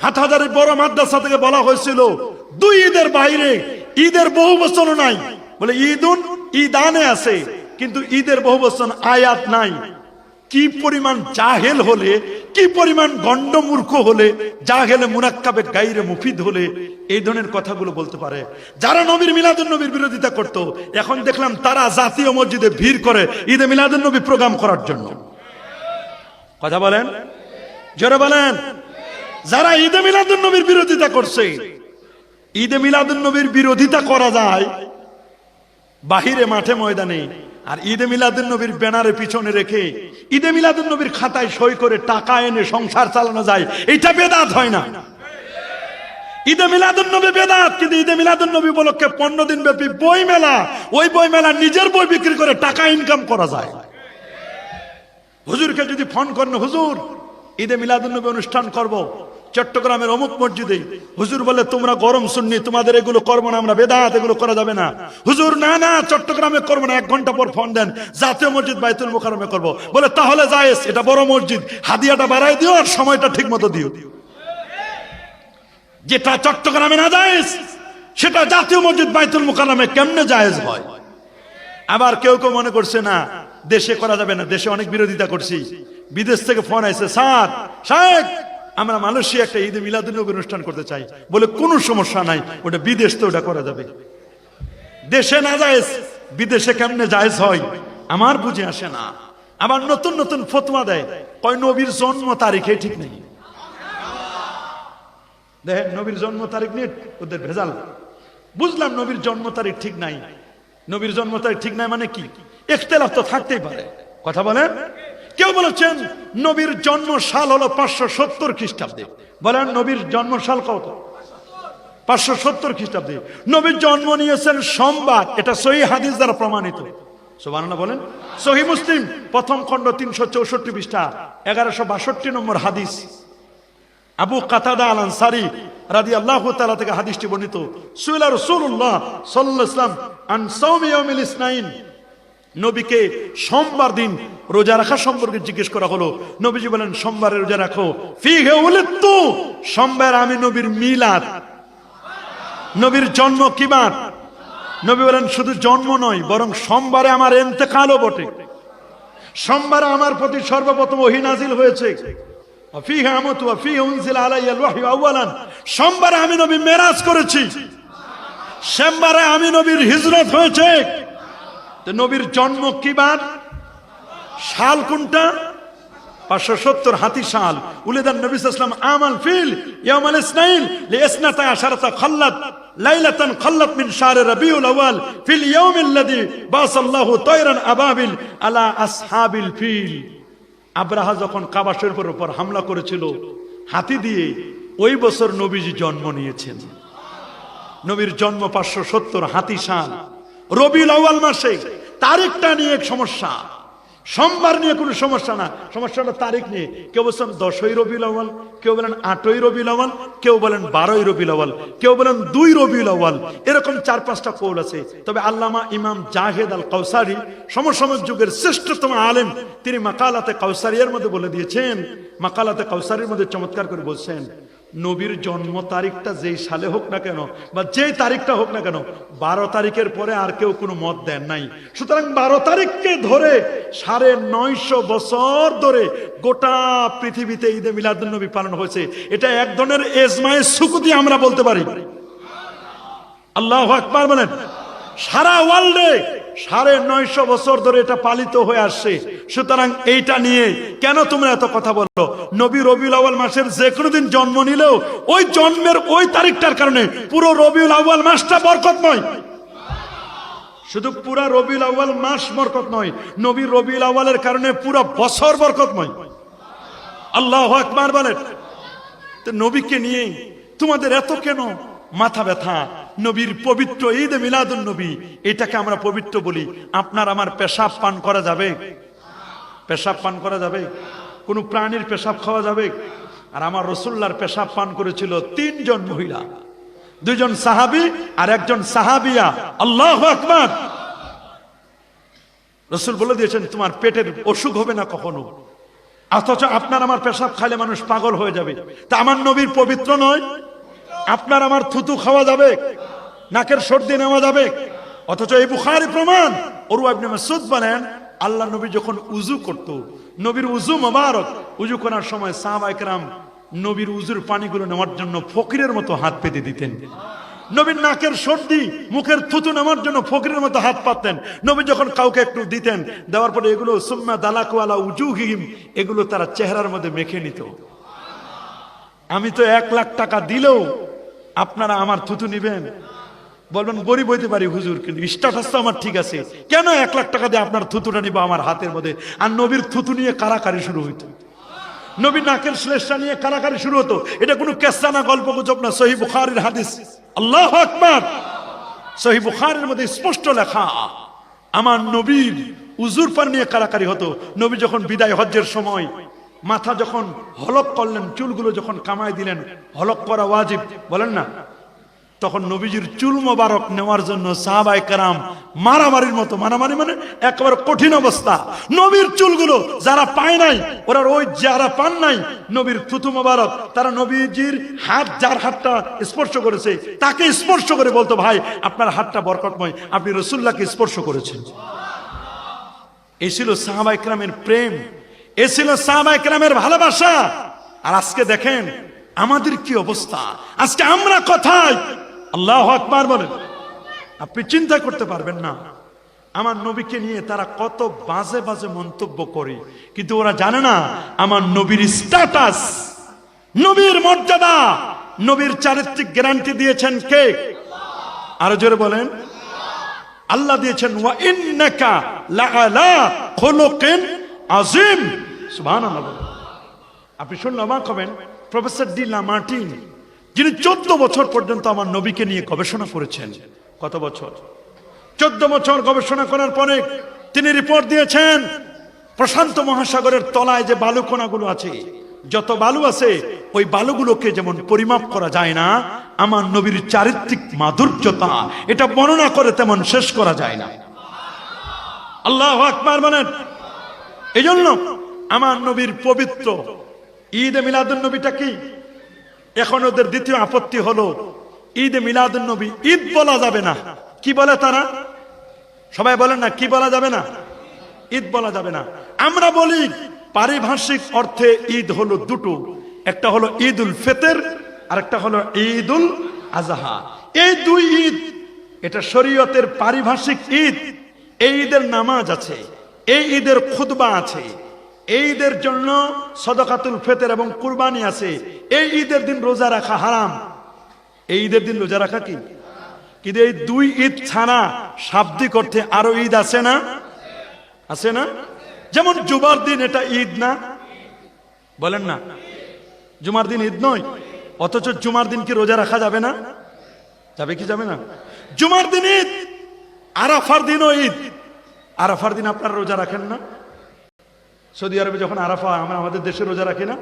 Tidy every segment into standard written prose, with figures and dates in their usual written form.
হাটহাজারী বড় মাদ্রাসা থেকে বলা হয়েছিল 2 ঈদের বাইরে ঈদের বহু বচন নাই, বলে ঈদানে আছে কিন্তু ঈদের বহু বচন আয়াত নাই। কি পরিমাণ জাহেল হলে, কি পরিমাণ গন্ডমূর্খ হলে, জাহেলে মুনাক্কাবে গায়রে মুফিদ হলে এই ধরনের কথাগুলো বলতে পারে। যারা নবীর মিলাদুন নবীর বিরোধিতা করত, এখন দেখলাম তারা জাতীয় মসজিদে ভিড় করে ঈদে মিলাদুন নবী প্রোগ্রাম করার জন্য। কথা বলেন, জোরে বলেন। যারা ঈদে মিলাদুন নবীর বিরোধিতা করছে, ঈদে মিলাদুন নবীর বিরোধিতা করা যায় বাহিরে মাঠে ময়দানে, আর ঈদে মিলাদুন নবীর ব্যানারে পিছনে রেখে ঈদে মিলাদুন নবীর খাতায় সই করে টাকা এনে সংসার চালানো যায়, এটা বেদাত হয় না। ঈদে মিলাদুন নবী বেদাত, কিন্তু ঈদে মিলাদুন নবী উপলক্ষে 15 দিন ব্যাপী বই মেলা, ওই বই মেলা নিজের বই বিক্রি করে টাকা ইনকাম করা যায়। হুজুরকে যদি ফোন করেন, হুজুর ঈদে মিলাদুন নবী অনুষ্ঠান করব চট্টগ্রামের অমুক মসজিদে, হুজুর বলে তোমরা গরম সুন্নি, তোমাদের এগুলো করবো না, আমরা বেদাত, এগুলো করা যাবে না। হুজুর না না চট্টগ্রামে করবো না, 1 ঘন্টা পর ফোন দেন জাতীয় মসজিদ বাইতুল মুকাররমে করবো, বলে তাহলে জায়েজ, এটা বড় মসজিদ, হাদিয়াটা বাড়াই দিও আর সময়টা ঠিক মতো দিও। যেটা চট্টগ্রামে না জায়েজ সেটা জাতীয় মসজিদ বাইতুল মুকাররমে কেমনে জায়েজ হয়? আবার কেউ কেউ মনে করছে না দেশে করা যাবে না, দেশে অনেক বিরোধিতা করছি, বিদেশ থেকে ফোন আসছে, স্যার সাহেব আমরা মালয়েশিয়া একটা ঈদে মিলাদুন নবী অনুষ্ঠান করতে চাই, বলে কোনো সমস্যা নাই, ওটা বিদেশ তো ওটা করা যাবে। দেশে না জায়েজ, বিদেশে কেমনে জায়েজ হয় আমার বুঝে আসে না। আবার নতুন নতুন ফতোয়া দেয়, কয় নবীর জন্ম তারিখে ঠিক নেই। দেখেন নবীর জন্ম তারিখ নিয়ে ওদের ভেজাল। বুঝলাম নবীর জন্ম তারিখ ঠিক নাই, নবীর জন্ম তারিখ ঠিক নাই মানে কি? ইখতিলাফ তো থাকতেই পারে। কথা বলেন। কেউ বলেছেন নবীর জন্ম সাল হলো 570 খ্রিস্টাব্দে, বলেন নবীর জন্ম সাল কত? 570 খ্রিস্টাব্দে। নবীর জন্ম নিয়েছেন সোমবার, এটা সহিহ হাদিস দ্বারা প্রমাণিত। সুবহানাল্লাহ বলেন। সহিহ মুসলিম প্রথম খণ্ড 364 পৃষ্ঠা 1162 নম্বর হাদিস। আবু কাতাদা আল আনসারী রাদিয়াল্লাহু তাআলা থেকে হাদিসটি বর্ণিত। সুইলা রাসূলুল্লাহ সাল্লাল্লাহু আলাইহি ওয়াসাল্লাম আন সাওমি ইয়াউমিল ইসনাইন, নবীকে সোমবার দিন রোজা রাখা সম্পর্কে জিজ্ঞেস করা হলো। নবীজি বলেন সোমবারে রোজা রাখো। ফিহি উলিদতু, সোমবার আমি নবীর মিলাদ, নবীর জন্ম কি বার? নবী বলেন শুধু জন্ম নয়, বরং সোমবারে আমার ইন্তেকালও বটে। সোমবারে আমার প্রতি সর্বপ্রথম ওহী নাজিল হয়েছে। ফিহি আমতু ওয়া ফিহি উনজিলা আলাইয়াল ওয়াহয়ু আউয়ালান, সোমবারে আমি নবী মেরাজ করেছি, সোমবারে আমি নবীর হিজরত হয়েছে। নবীর জন্ম কি বার? সাল কোনটা? 570 হাতি সাল। উলিদান নবী সাল্লাল্লাহু আলাইহি ওয়াসাল্লাম আমাল ফিল ইয়াউমাল ইসনাইন লিইসনাতা আশারাতা খাল্লাত লাইলাতান খাল্লাত মিন শাহরি রাবিউল আউয়াল ফিল ইয়াউমিল্লাযী বাসাল্লাহু তায়রান আবাবিল আলা আসহাবিল ফিল। আব্রাহা যখন কাবা শরীফের উপর হামলা করেছিল হাতি দিয়ে, ওই বছর নবীজি জন্ম নিয়েছেন। নবীর জন্ম 570 হাতি সাল রবিউল আউয়াল মাসে। তারিখটা নিয়ে এক সমস্যা, সোমবার নিয়ে কোনো সমস্যা না, সমস্যাটা তারিখ নিয়ে। কেউ বলছেন 10ই রবিউল আউয়াল, কেউ বলেন 8ই রবিউল আউয়াল, কেউ বলেন 12ই রবিউল আউয়াল, কেউ বলেন 2 রবিউল আউয়াল, এরকম 4-5টা কৌল আছে। তবে আল্লামা ইমাম জাহেদ আল কাউসারি সমসাময়িক যুগের শ্রেষ্ঠতম আলেম, তিনি মাকালাতে কাউসারিয়ার মধ্যে বলে দিয়েছেন, মাকালাতে কাউসারির মধ্যে চমৎকার করে বলছেন, নবীর জন্ম তারিখটা যেই সালে হোক না কেন বা যেই তারিখটা হোক না কেন, 12 তারিখের পরে আর কেউ কোনো মত দেন নাই। সুতরাং 12 তারিখকে ধরে 950 বছর ধরে গোটা পৃথিবীতে ঈদে মিলাদুন নবী পালন হয়েছে। এটা এক ধরনের এজমায়ে সুকুতি আমরা বলতে পারি। আল্লাহু আকবার বলেন। সারা ওয়ার্ল্ডে 950 বছর ধরে এটা পালিত হয়ে আসছে। সুতরাং এইটা নিয়ে কেন তোমরা এত কথা বলো? নবী রবিউল আউয়াল মাসের যে কোনো দিন জন্ম নিলেও ওই জন্মের ওই তারিখটার কারণে পুরো রবিউল আউয়াল মাসটা বরকতময়। শুধু পুরা রবিউল আউয়াল মাস বরকত নয়, নবী রবিউল আউয়ালের কারণে পুরো বছর বরকতময়। আল্লাহু আকবার বলেন। তো নবীকে নিয়ে তোমাদের এত কেন মাথা ব্যথা? নবীর পবিত্র ঈদে মিলাদুন নবী, এটাকে আমরা পবিত্র বলি। আপনার আমার পেশাব পান করা যাবে? পেশাব পান করা যাবে? কোন প্রাণীর পেশাব খাওয়া যাবে? আর আমার রাসূলুল্লাহর পেশাব পান করেছিল 3 জন মহিলা, 2 জন সাহাবী আর 1 জন সাহাবিয়া। আল্লাহু আকবার। রাসূল বলে দিয়েছেন তোমার পেটের অসুখ হবে না কখনো। অথচ আপনার আমার পেশাব খাইলে মানুষ পাগল হয়ে যাবে। তা আমার নবীর পবিত্র নয়? আপনার আমার থুতু খাওয়া যাবে, নাকের সর্দি নেওয়া যাবে? অথচ এই বুখারী প্রমাণ। উরওয়া ইবনে মাসউদ বলেন, আল্লাহ নবী যখন উযু করত, নবীর উযু মোবারক, উযু করার সময় সাহাবায়ে কেরাম নবীর উযুর পানিগুলো নেওয়ার জন্য ফকিরের মতো হাত পেতে দিতেন। নবীর নাকের সর্দি, মুখের থুতু নেওয়ার জন্য ফকিরের মতো হাত পাততেন। নবী যখন কাউকে একটু দিতেন, দেওয়ার পরে এগুলো সুম্মা দালাকু আলা উজুহিহিম, এগুলো তারা চেহারার মধ্যে মেখে নিত। আমি তো 1 লাখ টাকা দিলেও আপনারা আমার থুতু নিবেন? বলবেন গরিব হইতে পারি হুজুর, কিন্তু স্ট্যাটাস তো আমার ঠিক আছে, কেন 1 লাখ টাকা দিয়ে আপনার থুতুটা নিব আমার হাতের মধ্যে? আর নবীর থুতু নিয়ে কারাকারি শুরু হইতো, নবীর নাকের শ্লেষটা নিয়ে কারাকারি শুরু হতো। এটা কোনো কেসা না, গল্প গুজব না, সহিহ বুখারীর হাদিস। আল্লাহু আকবার। সহিহ বুখারীর মধ্যে স্পষ্ট লেখা, আমার নবীর উজুর পানি নিয়ে কারাকারি হতো। নবী যখন বিদায় হজ্জের সময় মাথা যখন হলক করলেন, চুলগুলো যখন কামাই দিলেন, হলক করা ওয়াজিব বলেন না, তখন নবীজির চুল মোবারক নেওয়ার জন্য সাহাবায়ে কেরাম মারামারির মতো, মারামারি মানে একেবারে কঠিন অবস্থা। নবীর চুলগুলো যারা পায় নাই, ওরা ওই যারা পান নাই নবীর থুতু মোবারক, তারা নবীজির হাত, যার হাতটা স্পর্শ করেছে তাকে স্পর্শ করে বলতো, ভাই আপনার হাতটা বরকতময়, আপনি রাসূলুল্লাহকে স্পর্শ করেছেন। এই ছিল সাহাবায়ে কেরামের প্রেম, এ ছিল সাহাবায়ে কেরামের ভালোবাসা। আর আজকে দেখেন আমাদের কি অবস্থা। আজকে আমরা কোথায়? আল্লাহু আকবার বলেন। আপনি চিন্তা করতে পারবেন না আমার নবীকে নিয়ে তারা কত বাজে বাজে মন্তব্য করে, কিন্তু ওরা জানে না আমার নবীর স্ট্যাটাস, নবীর মর্যাদা, নবীর চারিত্রিক গ্যারান্টি দিয়েছেন কে? আরো জোরে বলেন। আল্লাহ দিয়েছেন, ওয়া ইন্নাকা লাআলা খুলুকিন আযীম। সুবহানাল্লাহ। আপনি শুনলে অবাক হবেন, প্রফেসর ডি লামার্টিন, যিনি 14 বছর পর্যন্ত আমার নবীকে নিয়ে গবেষণা করেছেন। কত বছর? 14 বছর গবেষণা করার পরে তিনি রিপোর্ট দিয়েছেন, প্রশান্ত মহাসাগরের তলায় যে বালুকণাগুলো আছে, যত বালু আছে, ওই বালুগুলোকে যেমন পরিমাপ করা যায় না, আমার নবীর চারিত্রিক মাধুর্যতা এটা বর্ণনা করে তেমন শেষ করা যায় না। আল্লাহু আকবার বলেন। এই জন্য আমার নবীর পবিত্র ঈদে মিলাদুন নবীটা কি? এখন ওদের দ্বিতীয় আপত্তি হলো ঈদে মিলাদুন নবী ঈদ বলা যাবে না। কি বলে তারা? সবাই বলেন না, কি বলা যাবে না? ঈদ বলা যাবে না। আমরা বলি পারিভাষিক অর্থে ঈদ হলো দুটো, একটা হলো ঈদুল ফিতর আর একটা হলো ঈদুল আযহা। এই দুই ঈদ, এটা শরীয়তের পারিভাষিক ঈদ। এই ঈদের নামাজ আছে, এই ঈদের খুতবা আছে, এই ঈদের জন্য সদকাতুল ফিতর এবং কুরবানি আছে। এই ঈদের দিন রোজা রাখা হারাম। এই ঈদের দিন রোজা রাখা কি? কিন্তু এই দুই ঈদ ছাড়া শাব্দিক অর্থে আরো ঈদ আছে না? আছে না? যেমন জুমার দিন, এটা ঈদ না? বলেন না, জুমার দিন ঈদ নয়, অথচ জুমার দিন কি রোজা রাখা যাবে না? যাবে কি যাবে না? জুমার দিন ঈদ, আরাফার দিনও ঈদ। আরাফার দিন আপনারা রোজা রাখেন না? সৌদি আরবে যখন আরাফা, আমরা আমাদের দেশে রোজা রাখি না?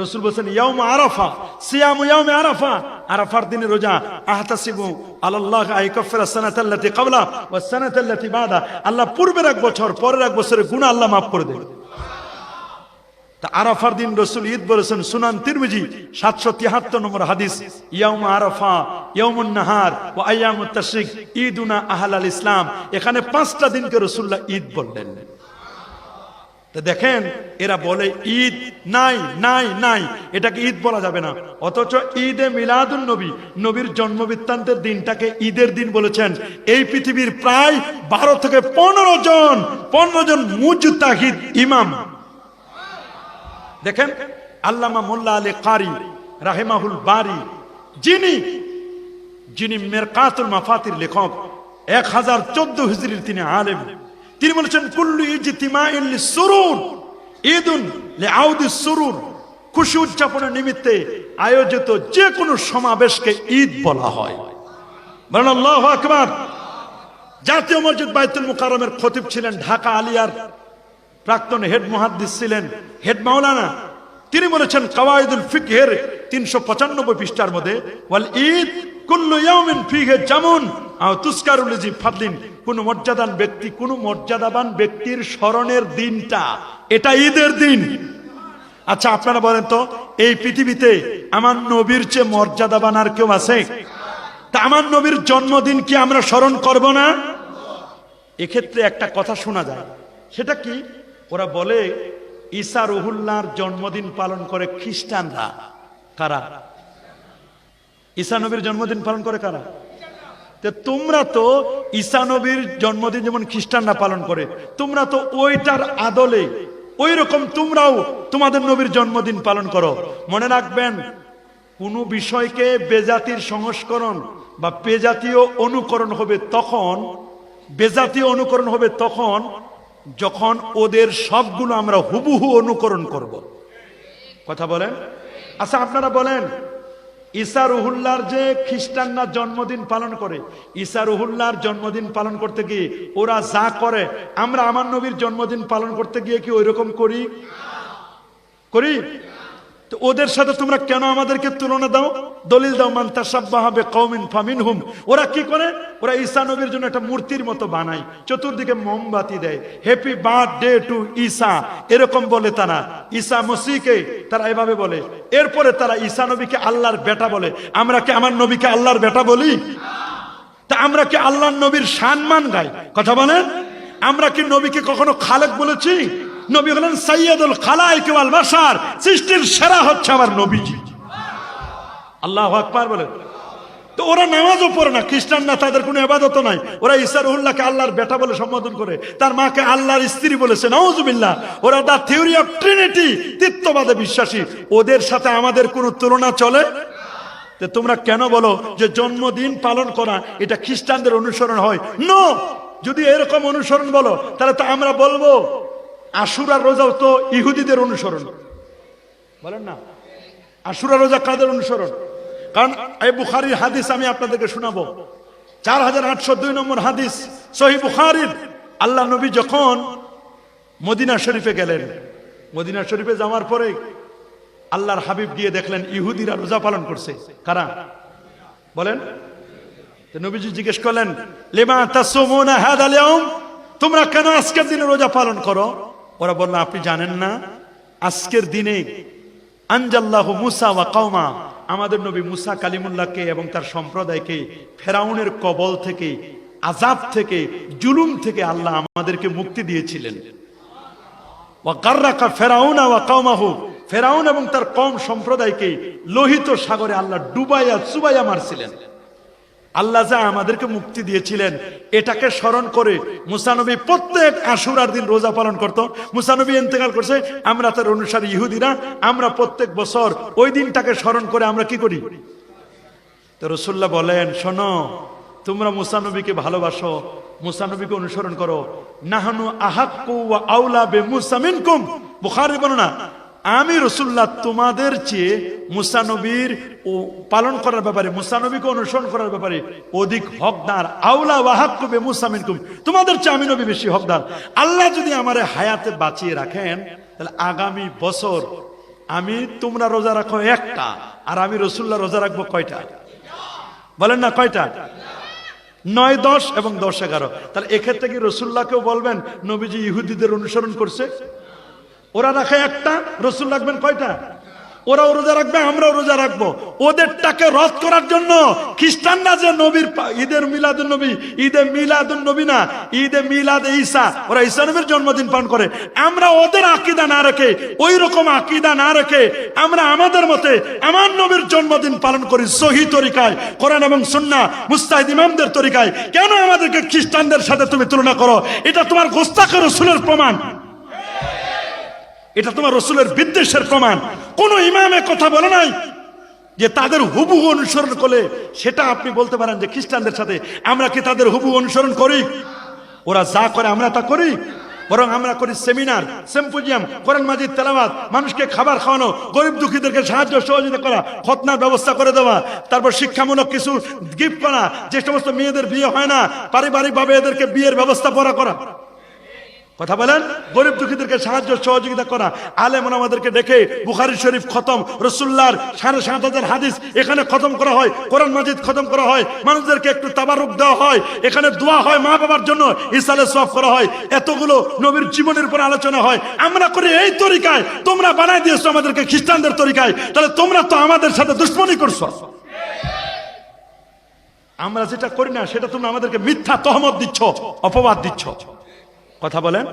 রাসূল বলেছেন ইয়াউম আরাফা সিয়ামু ইয়াউম আরাফা, আরাফার দিনে রোজা। আহতাসিবু আলাল্লাহ আইকাফিরা সানাতাল্লাতি ক্বাবলা ওয়াস সানাতাল্লাতি বাদা, আল্লাহ পূর্বের এক বছর পরের এক বছরের গুনাহ আল্লাহ মাফ করে দেন। তা আরাফার দিন রাসূল ঈদ বলেছেন, সুনান তিরমিজি 773 নম্বর হাদিস, ইয়াউম আরাফা ইয়াউমুন নাহার ওয়া আইয়ামুত তাশরিক ঈদুনা আহলাল ইসলাম। এখানে 5টা দিনকে রাসূলুল্লাহ ঈদ বললেন। দেখেন এরা বলে ঈদ নাই নাই নাই, এটাকে ঈদ বলা যাবে না। অথচ ঈদে মিলাদুন নবী, নবীর জন্মবৃত্তান্তের দিনটাকে ঈদের দিন বলেছেন এই পৃথিবীর প্রায় 12 থেকে 15 জন মুজতাহিদ ইমাম। দেখেন আল্লামা মোল্লা আলী কারি রাহিমাহুল বারি, যিনি মিরকাতুল মাফাতির লেখক, 1014 হিজরির তিনি আলেম, তিনি বলেছেন কুল্লু ইজতিমাইন লিসুরুর ঈদুন লিআউদিস সুরুর, খুশি উদযাপনের নিমিত্তে আয়োজিত যে কোনো সমাবেশকে ঈদ বলা হয়। বলেন আল্লাহু আকবার। জাতীয় মসজিদ বাইতুল মুকাররমের খতিব ছিলেন ঢাকা আলিয়ার প্রাক্তন হেড মুহাদ্দিস ছিলেন, হেড মাওলানা। তিনি বলেছেন কাওয়াইদুল ফিকহের 395 পৃষ্ঠার মধ্যে, ওয়াল ঈদ কুল্লু ইয়াউমিন ফিহি জামুন আও তুসকারু লিজি ফাদলিন, কোন মর্যাদাবান ব্যক্তির স্মরণের দিনটা, এটা ঈদের দিন। আচ্ছা আপনারা বলেন তো, এই পৃথিবীতে আমার নবীর চেয়ে মর্যাদাবান আর কেউ আছে? তা আমার নবীর জন্মদিন কি আমরা স্মরণ করব না? এক্ষেত্রে একটা কথা শোনা যায়, সেটা কি? ওরা বলে ঈসা রুহুল্লাহর জন্মদিন পালন করে খ্রিস্টানরা। কারা? ঈসা নবীর জন্মদিন পালন করে কারা? তোমরা তো ঈসা নবীর জন্মদিন যেমন খ্রিস্টানরা পালন করে, তোমরা তো ওইটার আদলে ওই রকম তোমরাও তোমাদের নবীর জন্মদিন পালন করো। মনে রাখবেন, কোন বিষয়কে বেজাতির সংস্করণ বা বেজাতীয় অনুকরণ হবে তখন, বেজাতীয় অনুকরণ হবে তখন যখন ওদের সবগুলো আমরা হুবহু অনুকরণ করব। কথা বলেন? আচ্ছা আপনারা বলেন, ঈসা রুহুল্লাহর যে খ্রিস্টানরা জন্মদিন পালন করে, ঈসা রুহুল্লাহর জন্মদিন পালন করতে গিয়ে ওরা যা করে, আমরা আমার নবীর জন্মদিন পালন করতে গিয়ে কি ওই রকম করি? তো ওদের সাথে তোমরা কেন আমাদেরকে তুলনা দাও? দলিল দাও, মান তাশাব্বাহা বিকওমিন ফামিনহুম। ওরা কি করে? ওরা ঈসা নবীর জন্য একটা মূর্তির মতো বানায়, চতুর্দিকে মোমবাতি দেয়, হ্যাপি বার্থডে টু ঈসা এরকম বলে তারা। ঈসা মসিহকে তারা এভাবে বলে। এরপরে তারা ঈসা নবীকে আল্লাহর বেটা বলে। আমরা কি আমার নবীকে আল্লাহর বেটা বলি? তা আমরা কি আল্লাহর নবীর সম্মান গাই? কথা বলেন? আমরা কি নবীকে কখনো খালেক বলেছি? নবী হলেন সাইয়্যিদুল খালায়েক ওয়াল বাশার, সৃষ্টির সেরা হচ্ছে আমার নবীজি। আল্লাহু আকবার বলেন। তো ওরা নামাজও পড়ে না, খ্রিস্টানরা, তাদের কোনো ইবাদতও নাই। ওরা ঈসা রুহুল্লাহকে আল্লাহর বেটা বলে সম্বোধন করে, তার মাকে আল্লাহর স্ত্রী বলেছে, নাউজুবিল্লাহ। ওরা দা থিওরি অফ ট্রিনিটি, তৃত্ববাদে বিশ্বাসী। ওদের সাথে আমাদের কোনো তুলনা চলে? তোমরা কেন বলো যে জন্মদিন পালন করা এটা খ্রিস্টানদের অনুসরণ হয়? নো, যদি এরকম অনুসরণ বলো তাহলে তো আমরা বলবো আশুরার রোজাও তো ইহুদিদের অনুসরণ। বলেন না, আশুরা রোজা কাদের অনুসরণ? কারণ এই বুখারীর হাদিস আমি আপনাদেরকে শোনাবো, 4802 নম্বর হাদিস সহিহ বুখারীর। আল্লাহ নবী যখন মদিনা শরীফে গেলেন, মদিনা শরীফে যাওয়ার পরে আল্লাহর হাবিব গিয়ে দেখলেন ইহুদিরা রোজা পালন করছে। কারা? বলেন। নবীজি জিজ্ঞেস করলেন, লিমা তাসুমুনা হাদাল ইয়াউম, তোমরা কেন আজকের দিনে রোজা পালন করো? ওরা বলল, আপনি জানেন না আজকের দিনে আনজাল্লাহু মুসা ওয়া কওমা, আমাদের নবী মুসা কালিমুল্লাহকে এবং তার সম্প্রদায়কে ফেরাউনের কবল থেকে, আযাব থেকে, জুলুম থেকে আল্লাহ আমাদেরকে মুক্তি দিয়েছিলেন। ওয়া গাররাকা ফিরাউনা ওয়া কওমাহু, ফেরাউন এবং তার কওম সম্প্রদায়কে লোহিত সাগরে আল্লাহ ডুবাইয়া চুবাইয়া মারছিলেন। আল্লাহ যা আমাদেরকে মুক্তি দিয়েছিলেন এটাকে স্মরণ করে মুসা নবী প্রত্যেক আশুরার দিন রোজা পালন করত। মুসা নবী ইন্তেকাল করছে, আমরা তার অনুসারী ইহুদিরা আমরা প্রত্যেক বছর ওই দিনটাকে স্মরণ করে আমরা কি করি? তো রাসূলুল্লাহ বলেন, শোনো, তোমরা মুসা নবীকে ভালোবাসো, মুসা নবীকে অনুসরণ করো। নাহনু আহাক্কু ওয়া আউলা বিমুসা মিনকুম, বুখারী বর্ণনা, আমি রাসূলুল্লাহ তোমাদের চেয়ে মুসা নবীর পালন করার ব্যাপারে, মুসা নবীকে অনুসরণ করার ব্যাপারে অধিক হকদার। আউলা ওয়া হাক্কু বিমুসা মিনকুম, তোমাদের চেয়ে আমি নবী বেশি হকদার। আল্লাহ যদি আমারে হায়াতে বাঁচিয়ে রাখেন তাহলে আগামী বছর আমি, তোমরা রোজা রাখো একটা, আর আমি রাসূলুল্লাহ রোজা রাখবো কয়টা? বলেন না কয়টা? 9, 10 এবং 10, 11। তাহলে এক্ষেত্রে কি রাসূলুল্লাহকেও বলবেন নবীজি ইহুদিদের অনুসরণ করছে? ওরা রাখে একটা, রাসূল রাখবেন কয়টা? ওরাও রোজা রাখবে, আমরাও রোজা রাখবো। ওদেরটাকে রদ করার জন্য খ্রিস্টানরা যে নবীর ঈদের মিলাদুন নবী, ঈদে মিলাদুন নবী না, ঈদে মিলাদে ঈসা, ওরা ঈসা নবীর জন্মদিন পালন করে। আমরা ওদের আকীদা না রেখে, ওই রকম আকীদা না রেখে আমরা আমাদের মতে আমার নবীর জন্মদিন পালন করি সহিহ তরিকায়, কোরআন এবং সুন্নাহ মুজতাহিদ ইমামদের তরিকায়। কেন আমাদেরকে খ্রিস্টানদের সাথে তুমি তুলনা করো? এটা তোমার গোস্তাখে রাসূলের প্রমাণ, এটা তোমার রাসূলের বিদ্বেষের প্রমাণ। কোন ইমামে কথা বলে নাই যে তাদের হুবহু অনুসরণ করলে সেটা আপনি বলতে পারেন যে খ্রিস্টানদের সাথে। আমরা কি তাদের হুবহু অনুসরণ করি? ওরা যা করে আমরা তা করি? বরং আমরা করি সেমিনার, সিম্পোজিয়াম, কোরআন মাজিদ তেলাওয়াত, মানুষকে খাবার খাওয়ানো, গরিব দুঃখীদেরকে সাহায্য সহযোগিতা করা, খতনার ব্যবস্থা করে দেওয়া, তারপর শিক্ষামূলক কিছু গিফট করা, যে সমস্ত মেয়েদের বিয়ে হয় না পারিবারিকভাবে এদেরকে বিয়ের ব্যবস্থা করা। কথা বলেন, গরিব দুঃখীদেরকে সাহায্য সহযোগিতা করা, আলেম ওলামাদেরকে ডেকে বুখারী শরীফ খতম, রাসূলুল্লাহর 7,500 হাদিস এখানে খতম করা হয়, কোরআন মাজিদ খতম করা হয়, মানুষদেরকে একটু তাবারুক দেওয়া হয়, এখানে দোয়া হয়, মা বাবার জন্য ইসালে সওয়াব করা হয়, এতগুলো নবীর জীবনের উপর আলোচনা হয়। আমরা করি এই তরিকায়, তোমরা বানাই দিয়েছো আমাদেরকে খ্রিস্টানদের তরিকায়, তাহলে তোমরা তো আমাদের সাথে দুশমনি করছো। আমরা যেটা করি না সেটা তোমরা আমাদেরকে মিথ্যা তহমত দিচ্ছ, অপবাদ দিচ্ছ। কথা বলেন।